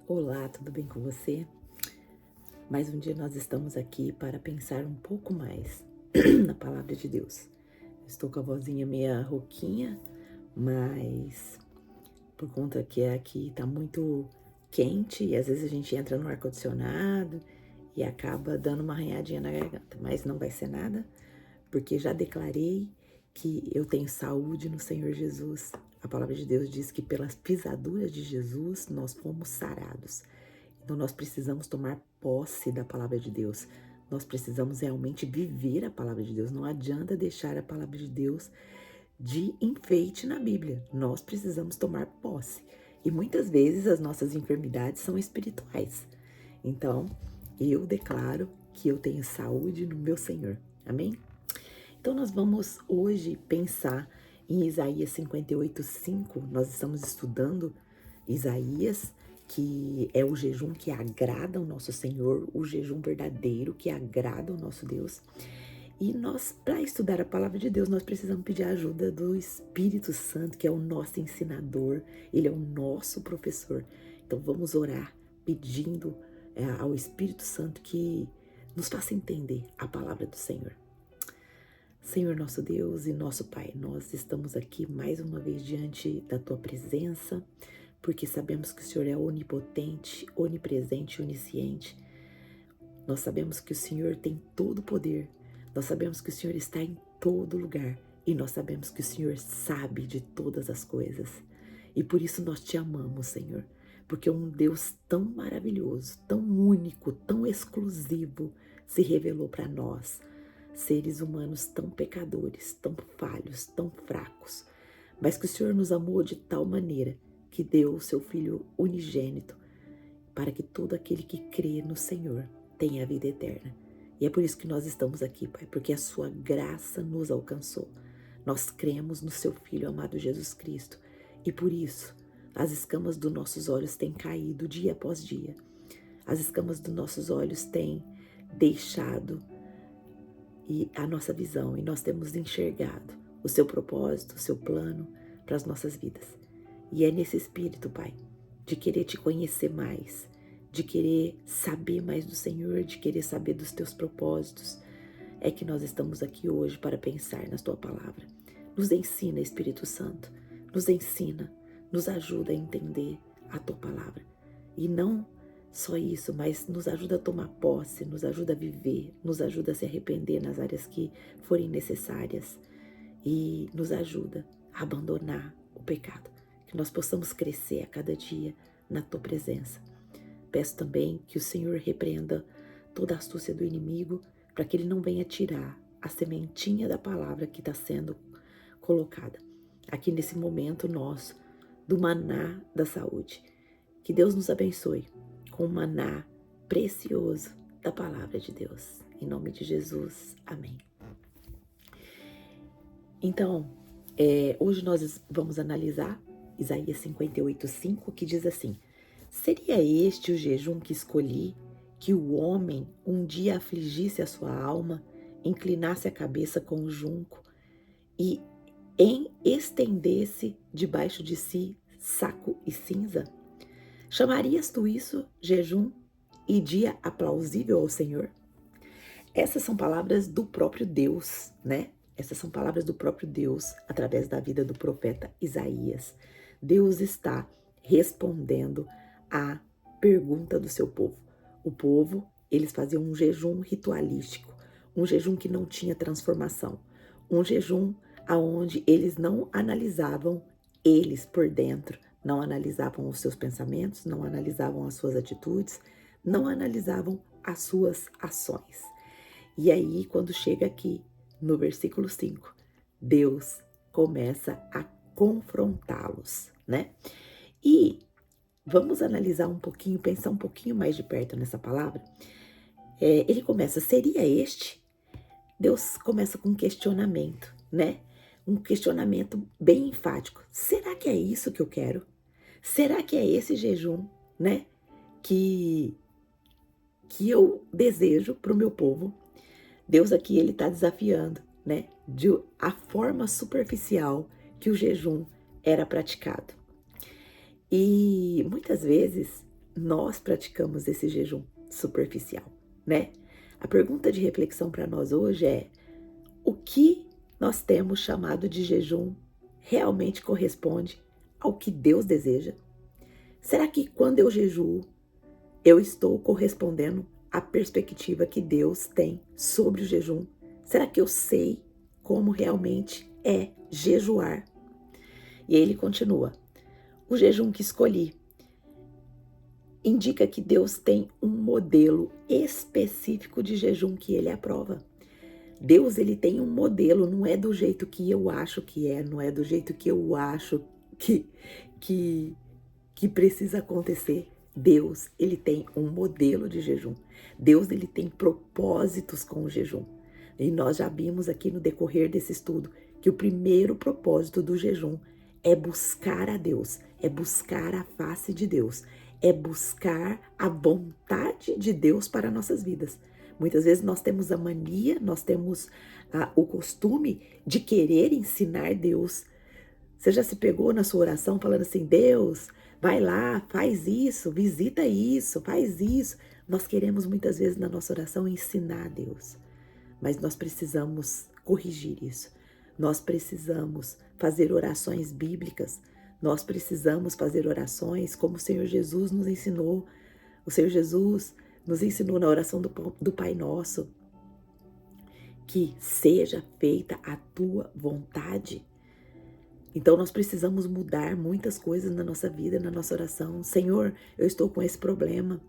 Olá, tudo bem com você? Mais um dia nós estamos aqui para pensar um pouco mais na palavra de Deus. Estou com a vozinha meia rouquinha, mas por conta que aqui tá muito quente e às vezes a gente entra no ar-condicionado e acaba dando uma arranhadinha na garganta, mas não vai ser nada, porque já declarei que eu tenho saúde no Senhor Jesus. A palavra de Deus diz que pelas pisaduras de Jesus nós fomos sarados. Então nós precisamos tomar posse da palavra de Deus. Nós precisamos realmente viver a palavra de Deus. Não adianta deixar a palavra de Deus de enfeite na Bíblia. Nós precisamos tomar posse. E muitas vezes as nossas enfermidades são espirituais. Então, eu declaro que eu tenho saúde no meu Senhor. Amém? Então nós vamos hoje pensar em Isaías 58:5. Nós estamos estudando Isaías, que é o jejum que agrada ao nosso Senhor, o jejum verdadeiro que agrada ao nosso Deus. E nós, para estudar a palavra de Deus, nós precisamos pedir a ajuda do Espírito Santo, que é o nosso ensinador, ele é o nosso professor. Então vamos orar pedindo ao Espírito Santo que nos faça entender a palavra do Senhor. Senhor nosso Deus e nosso Pai, nós estamos aqui mais uma vez diante da Tua presença, porque sabemos que o Senhor é onipotente, onipresente, onisciente. Nós sabemos que o Senhor tem todo o poder, nós sabemos que o Senhor está em todo lugar e nós sabemos que o Senhor sabe de todas as coisas. E por isso nós te amamos, Senhor, porque um Deus tão maravilhoso, tão único, tão exclusivo se revelou para nós, seres humanos tão pecadores, tão falhos, tão fracos, mas que o Senhor nos amou de tal maneira que deu o seu Filho unigênito para que todo aquele que crê no Senhor tenha a vida eterna. E é por isso que nós estamos aqui, Pai, porque a sua graça nos alcançou. Nós cremos no seu Filho amado Jesus Cristo e por isso as escamas dos nossos olhos têm caído dia após dia. As escamas dos nossos olhos têm deixado e a nossa visão, e nós temos enxergado o seu propósito, o seu plano para as nossas vidas. E é nesse espírito, Pai, de querer te conhecer mais, de querer saber mais do Senhor, de querer saber dos teus propósitos, é que nós estamos aqui hoje para pensar na tua palavra. Nos ensina, Espírito Santo, nos ensina, nos ajuda a entender a tua palavra. E não só isso, mas nos ajuda a tomar posse, nos ajuda a viver, nos ajuda a se arrepender nas áreas que forem necessárias e nos ajuda a abandonar o pecado, que nós possamos crescer a cada dia na tua presença. Peço também que o Senhor repreenda toda a astúcia do inimigo para que ele não venha tirar a sementinha da palavra que está sendo colocada aqui nesse momento nosso do maná da saúde. Que Deus nos abençoe com o maná precioso da palavra de Deus. Em nome de Jesus, amém. Então, hoje nós vamos analisar Isaías 58:5, que diz assim: seria este o jejum que escolhi, que o homem um dia afligisse a sua alma, inclinasse a cabeça com o junco e estendesse debaixo de si saco e cinza? Chamarias tu isso jejum e dia aplausível ao Senhor? Essas são palavras do próprio Deus, né? Essas são palavras do próprio Deus através da vida do profeta Isaías. Deus está respondendo à pergunta do seu povo. O povo, eles faziam um jejum ritualístico, um jejum que não tinha transformação, um jejum aonde eles não analisavam eles por dentro, não analisavam os seus pensamentos, não analisavam as suas atitudes, não analisavam as suas ações. E aí, quando chega aqui, no versículo 5, Deus começa a confrontá-los, né? E vamos analisar um pouquinho, pensar um pouquinho mais de perto nessa palavra. Ele começa, seria este? Deus começa com um questionamento, né? Um questionamento bem enfático. Será que é isso que eu quero? Será que é esse jejum, né, que eu desejo para o meu povo? Deus aqui, ele está desafiando, né, a forma superficial que o jejum era praticado. E muitas vezes nós praticamos esse jejum superficial, né? A pergunta de reflexão para nós hoje é: o que nós temos chamado de jejum realmente corresponde ao que Deus deseja? Será que quando eu jejuo, eu estou correspondendo à perspectiva que Deus tem sobre o jejum? Será que eu sei como realmente é jejuar? E aí ele continua: o jejum que escolhi indica que Deus tem um modelo específico de jejum que ele aprova. Deus, ele tem um modelo, não é do jeito que eu acho que é, não é do jeito que eu acho que precisa acontecer. Deus, ele tem um modelo de jejum. Deus, ele tem propósitos com o jejum. E nós já vimos aqui no decorrer desse estudo que o primeiro propósito do jejum é buscar a Deus, é buscar a face de Deus, é buscar a vontade de Deus para nossas vidas. Muitas vezes nós temos a mania, nós temos o costume de querer ensinar Deus. Você já se pegou na sua oração falando assim: Deus, vai lá, faz isso, visita isso, faz isso. Nós queremos muitas vezes na nossa oração ensinar a Deus, mas nós precisamos corrigir isso. Nós precisamos fazer orações bíblicas, nós precisamos fazer orações como o Senhor Jesus nos ensinou. O Senhor Jesus nos ensinou na oração do Pai Nosso, que seja feita a tua vontade. Então nós precisamos mudar muitas coisas na nossa vida, na nossa oração. Senhor, eu estou com esse problema,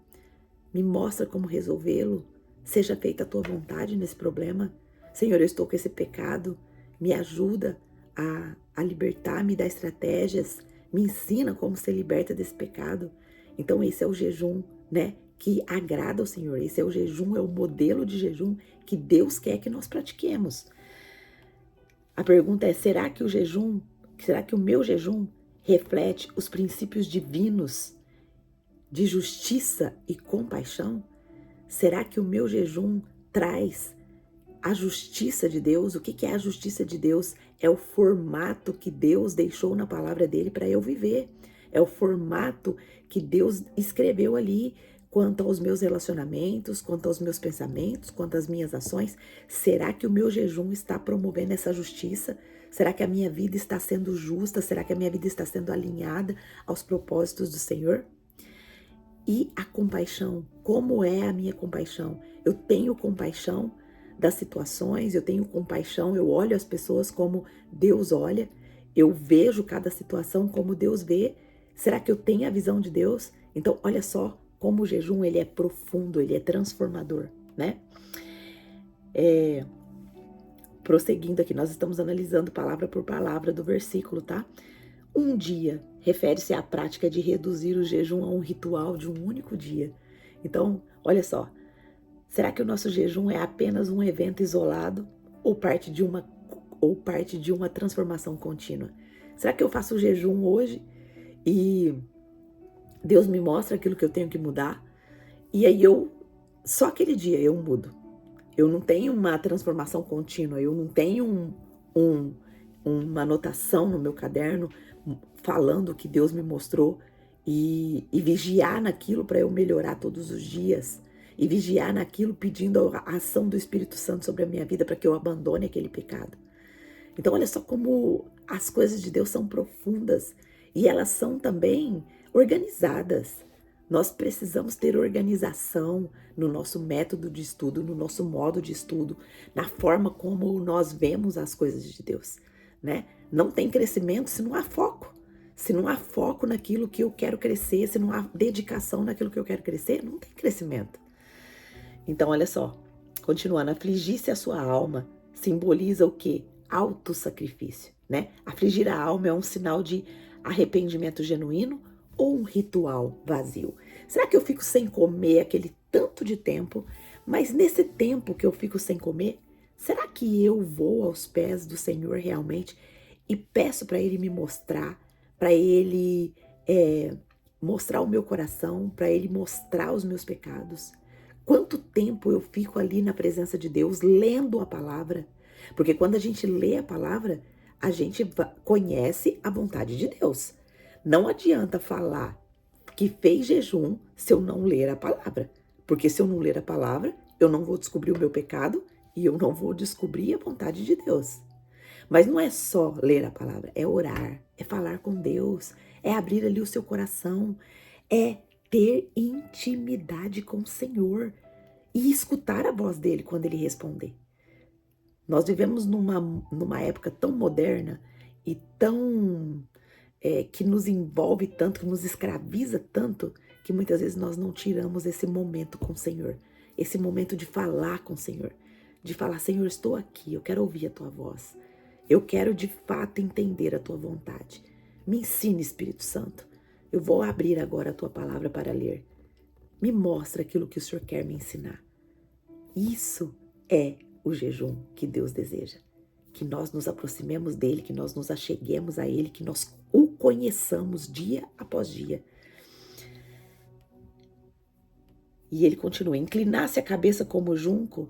me mostra como resolvê-lo. Seja feita a tua vontade nesse problema. Senhor, eu estou com esse pecado, me ajuda a libertar, me dá estratégias, me ensina como ser liberta desse pecado. Então esse é o jejum, né, que agrada ao Senhor. Esse é o jejum, é o modelo de jejum que Deus quer que nós pratiquemos. A pergunta é: será que o meu jejum reflete os princípios divinos de justiça e compaixão? Será que o meu jejum traz a justiça de Deus? O que é a justiça de Deus? É o formato que Deus deixou na palavra dele para eu viver. É o formato que Deus escreveu ali quanto aos meus relacionamentos, quanto aos meus pensamentos, quanto às minhas ações. Será que o meu jejum está promovendo essa justiça? Será que a minha vida está sendo justa? Será que a minha vida está sendo alinhada aos propósitos do Senhor? E a compaixão, como é a minha compaixão? Eu tenho compaixão das situações, eu tenho compaixão, eu olho as pessoas como Deus olha, eu vejo cada situação como Deus vê. Será que eu tenho a visão de Deus? Então, olha só como o jejum, ele é profundo, ele é transformador, né? Prosseguindo aqui, nós estamos analisando palavra por palavra do versículo, tá? Um dia refere-se à prática de reduzir o jejum a um ritual de um único dia. Então, olha só, será que o nosso jejum é apenas um evento isolado ou parte de uma transformação contínua? Será que eu faço o jejum hoje e Deus me mostra aquilo que eu tenho que mudar e aí só aquele dia eu mudo? Eu não tenho uma transformação contínua, eu não tenho uma anotação no meu caderno falando o que Deus me mostrou e vigiar naquilo para eu melhorar todos os dias, e vigiar naquilo pedindo a ação do Espírito Santo sobre a minha vida para que eu abandone aquele pecado. Então olha só como as coisas de Deus são profundas e elas são também organizadas. Nós precisamos ter organização no nosso método de estudo, no nosso modo de estudo, na forma como nós vemos as coisas de Deus, né? Não tem crescimento se não há foco. Se não há foco naquilo que eu quero crescer, se não há dedicação naquilo que eu quero crescer, não tem crescimento. Então, olha só, continuando, afligir-se a sua alma simboliza o quê? Autossacrifício, né? Afligir a alma é um sinal de arrependimento genuíno ou um ritual vazio? Será que eu fico sem comer aquele tanto de tempo, mas nesse tempo que eu fico sem comer, será que eu vou aos pés do Senhor realmente e peço para Ele me mostrar, para Ele mostrar o meu coração, para Ele mostrar os meus pecados? Quanto tempo eu fico ali na presença de Deus, lendo a palavra? Porque quando a gente lê a palavra, a gente conhece a vontade de Deus. Não adianta falar que fez jejum se eu não ler a palavra. Porque se eu não ler a palavra, eu não vou descobrir o meu pecado e eu não vou descobrir a vontade de Deus. Mas não é só ler a palavra, é orar, é falar com Deus, é abrir ali o seu coração, é ter intimidade com o Senhor e escutar a voz dele quando ele responder. Nós vivemos numa época tão moderna e tão que nos envolve tanto, que nos escraviza tanto, que muitas vezes nós não tiramos esse momento com o Senhor, esse momento de falar com o Senhor, de falar, Senhor, estou aqui, eu quero ouvir a tua voz, eu quero de fato entender a tua vontade. Me ensine, Espírito Santo, eu vou abrir agora a tua palavra para ler. Me mostra aquilo que o Senhor quer me ensinar. Isso é o jejum que Deus deseja. Que nós nos aproximemos dele, que nós nos acheguemos a ele, que nós o conheçamos dia após dia. E ele continua, inclinasse a cabeça como junco,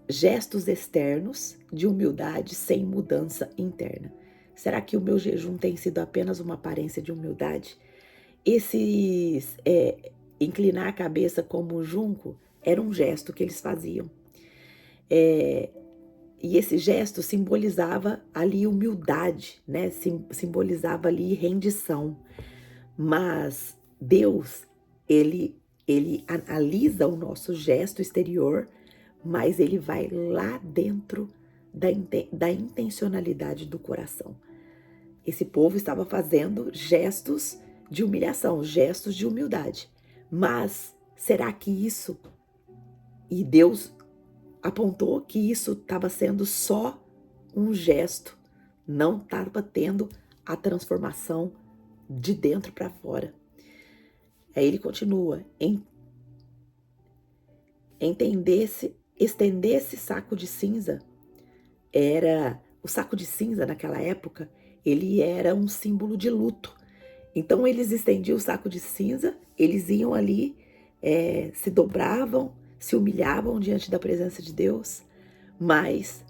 gestos externos de humildade sem mudança interna. Será que o meu jejum tem sido apenas uma aparência de humildade? Inclinar a cabeça como junco era um gesto que eles faziam. E esse gesto simbolizava ali humildade, né? Simbolizava ali rendição. Mas Deus, ele analisa o nosso gesto exterior, mas ele vai lá dentro da intencionalidade do coração. Esse povo estava fazendo gestos de humilhação, gestos de humildade. Mas será que isso... E Deus apontou que isso estava sendo só um gesto, não estava tendo a transformação de dentro para fora. Aí ele continua, estender-se saco de cinza. O saco de cinza naquela época, ele era um símbolo de luto. Então eles estendiam o saco de cinza, eles iam ali, se dobravam, se humilhavam diante da presença de Deus, mas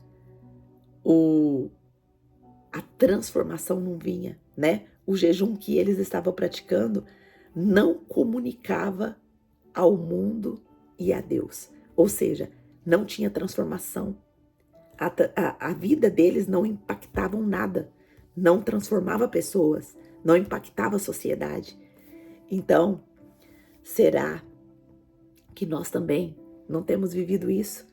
a transformação não vinha, né? O jejum que eles estavam praticando não comunicava ao mundo e a Deus. Ou seja, não tinha transformação. A vida deles não impactava nada, não transformava pessoas, não impactava a sociedade. Então, será que nós também não temos vivido isso?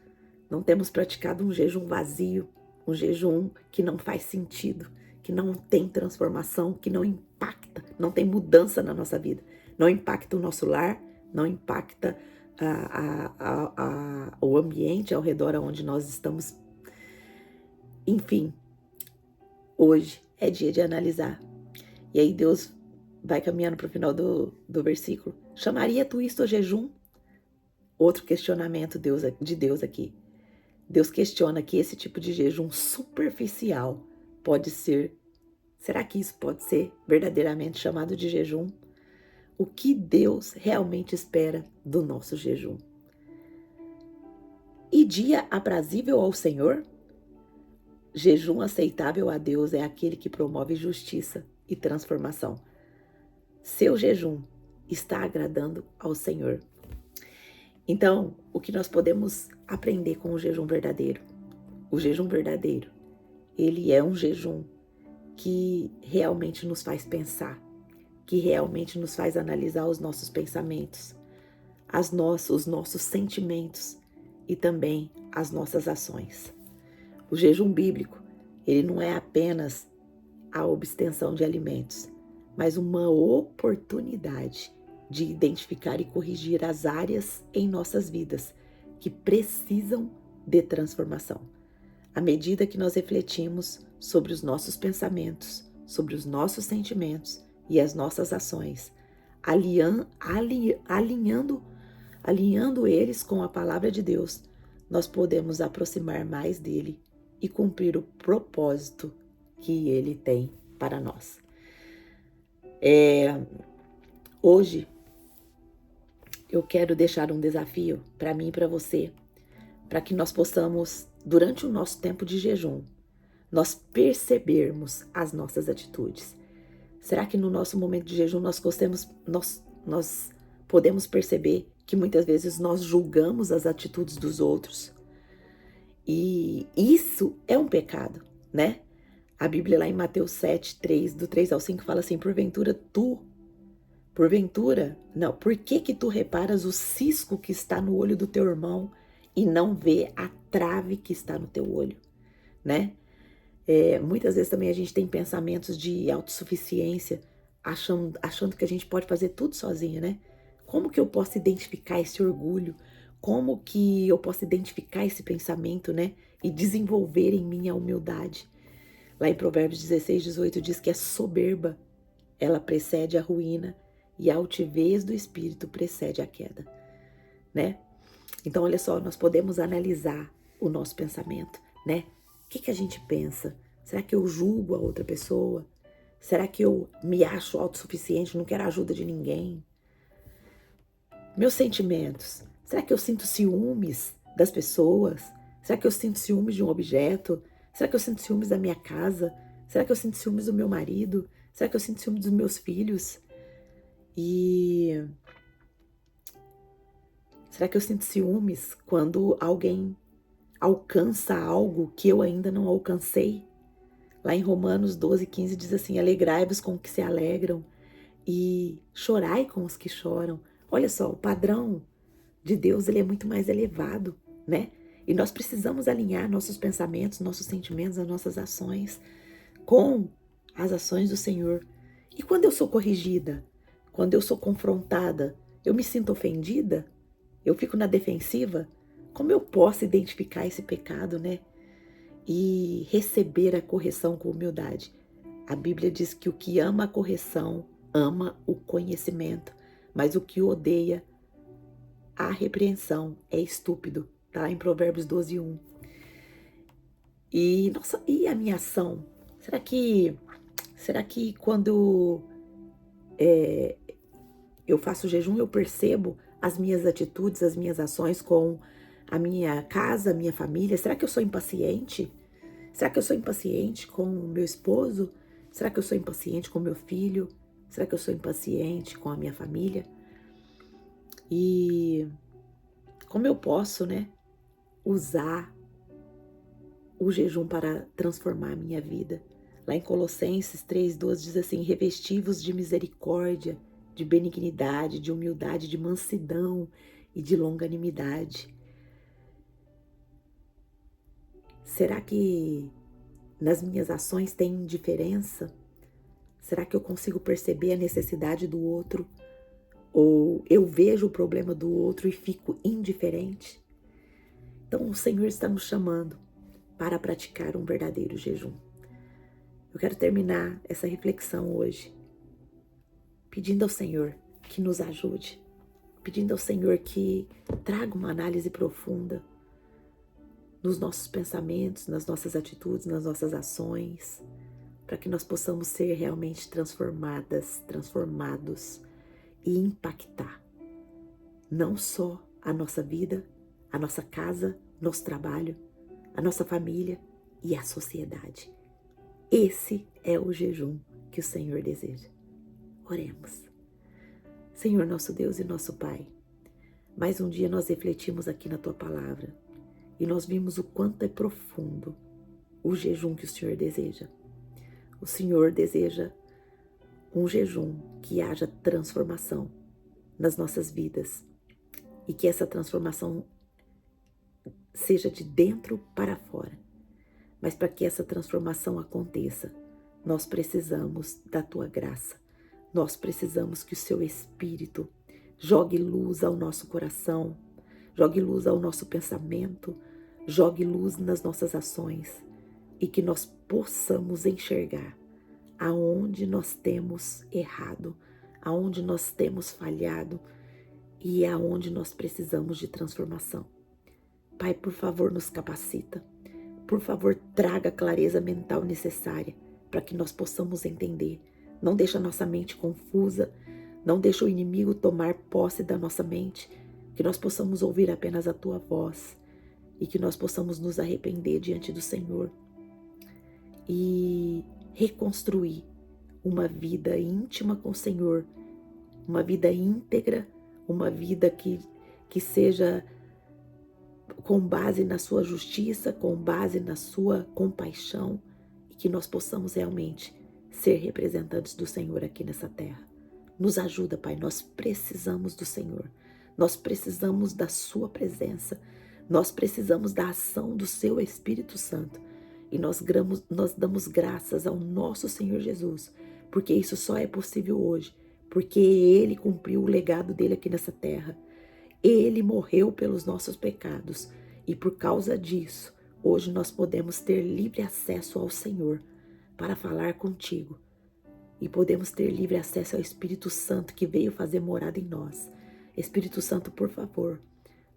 Não temos praticado um jejum vazio, um jejum que não faz sentido, que não tem transformação, que não impacta, não tem mudança na nossa vida, não impacta o nosso lar, não impacta o ambiente ao redor onde nós estamos. Enfim, hoje é dia de analisar. E aí Deus vai caminhando para o final do versículo. Chamaria tu isto a jejum? Outro questionamento de Deus aqui. Deus questiona que esse tipo de jejum superficial pode ser... Será que isso pode ser verdadeiramente chamado de jejum? O que Deus realmente espera do nosso jejum? E dia aprazível ao Senhor? Jejum aceitável a Deus é aquele que promove justiça e transformação. Seu jejum está agradando ao Senhor. Então, o que nós podemos aprender com o jejum verdadeiro? O jejum verdadeiro, ele é um jejum que realmente nos faz pensar, que realmente nos faz analisar os nossos pensamentos, os nossos sentimentos e também as nossas ações. O jejum bíblico, ele não é apenas a abstenção de alimentos, mas uma oportunidade de identificar e corrigir as áreas em nossas vidas que precisam de transformação. À medida que nós refletimos sobre os nossos pensamentos, sobre os nossos sentimentos e as nossas ações, alinhando eles com a palavra de Deus, nós podemos aproximar mais dele e cumprir o propósito que ele tem para nós. Hoje, eu quero deixar um desafio para mim e para você, para que nós possamos, durante o nosso tempo de jejum, nós percebermos as nossas atitudes. Será que no nosso momento de jejum nós podemos perceber que muitas vezes nós julgamos as atitudes dos outros? E isso é um pecado, né? A Bíblia lá em Mateus 7, 3, do 3 ao 5, fala assim: não, por que tu reparas o cisco que está no olho do teu irmão e não vê a trave que está no teu olho, né? Muitas vezes também a gente tem pensamentos de autossuficiência, achando que a gente pode fazer tudo sozinha, né? Como que eu posso identificar esse orgulho? Como que eu posso identificar esse pensamento, né? E desenvolver em mim a humildade? Lá em Provérbios 16, 18 diz que a soberba, ela precede a ruína e a altivez do espírito precede a queda, né? Então, olha só, nós podemos analisar o nosso pensamento, né? O que a gente pensa? Será que eu julgo a outra pessoa? Será que eu me acho autossuficiente, não quero a ajuda de ninguém? Meus sentimentos. Será que eu sinto ciúmes das pessoas? Será que eu sinto ciúmes de um objeto? Será que eu sinto ciúmes da minha casa? Será que eu sinto ciúmes do meu marido? Será que eu sinto ciúmes dos meus filhos? E será que eu sinto ciúmes quando alguém alcança algo que eu ainda não alcancei? Lá em Romanos 12, 15 diz assim: alegrai-vos com os que se alegram e chorai com os que choram. Olha só, o padrão de Deus, ele é muito mais elevado, né? E nós precisamos alinhar nossos pensamentos, nossos sentimentos, as nossas ações com as ações do Senhor. E quando eu sou corrigida, quando eu sou confrontada, eu me sinto ofendida? Eu fico na defensiva? Como eu posso identificar esse pecado, né? E receber a correção com humildade? A Bíblia diz que o que ama a correção ama o conhecimento, mas o que odeia a repreensão é estúpido. Tá lá em Provérbios 12, 1. E, nossa, e a minha ação? Será que quando eu faço jejum eu percebo as minhas atitudes, as minhas ações com a minha casa, a minha família? Será que eu sou impaciente? Será que eu sou impaciente com o meu esposo? Será que eu sou impaciente com o meu filho? Será que eu sou impaciente com a minha família? E como eu posso, né, usar o jejum para transformar a minha vida? Lá em Colossenses 3:12 diz assim: revesti-vos de misericórdia, de benignidade, de humildade, de mansidão e de longanimidade. Será que nas minhas ações tem diferença? Será que eu consigo perceber a necessidade do outro? Ou eu vejo o problema do outro e fico indiferente? Então o Senhor está nos chamando para praticar um verdadeiro jejum. Eu quero terminar essa reflexão hoje pedindo ao Senhor que nos ajude, pedindo ao Senhor que traga uma análise profunda nos nossos pensamentos, nas nossas atitudes, nas nossas ações, para que nós possamos ser realmente transformados e impactar não só a nossa vida, a nossa casa, nosso trabalho, a nossa família e a sociedade. Esse é o jejum que o Senhor deseja. Oremos. Senhor, nosso Deus e nosso Pai, mais um dia nós refletimos aqui na Tua Palavra e nós vimos o quanto é profundo o jejum que o Senhor deseja. O Senhor deseja um jejum que haja transformação nas nossas vidas e que essa transformação seja de dentro para fora. Mas para que essa transformação aconteça, nós precisamos da Tua graça. Nós precisamos que o Seu Espírito jogue luz ao nosso coração, jogue luz ao nosso pensamento, jogue luz nas nossas ações e que nós possamos enxergar aonde nós temos errado, aonde nós temos falhado e aonde nós precisamos de transformação. Pai, por favor, nos capacita. Por favor, traga a clareza mental necessária para que nós possamos entender. Não deixa a nossa mente confusa, não deixa o inimigo tomar posse da nossa mente, que nós possamos ouvir apenas a Tua voz e que nós possamos nos arrepender diante do Senhor e reconstruir uma vida íntima com o Senhor, uma vida íntegra, uma vida que seja com base na sua justiça, com base na sua compaixão, e que nós possamos realmente ser representantes do Senhor aqui nessa terra. Nos ajuda, Pai, nós precisamos do Senhor, nós precisamos da sua presença, nós precisamos da ação do seu Espírito Santo, e nós damos graças ao nosso Senhor Jesus, porque isso só é possível hoje, porque Ele cumpriu o legado dele aqui nessa terra. Ele morreu pelos nossos pecados e por causa disso, hoje nós podemos ter livre acesso ao Senhor para falar contigo e podemos ter livre acesso ao Espírito Santo que veio fazer morada em nós. Espírito Santo, por favor,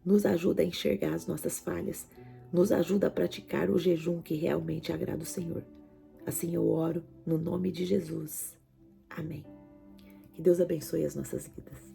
nos ajuda a enxergar as nossas falhas, nos ajuda a praticar o jejum que realmente agrada o Senhor. Assim eu oro no nome de Jesus. Amém. Que Deus abençoe as nossas vidas.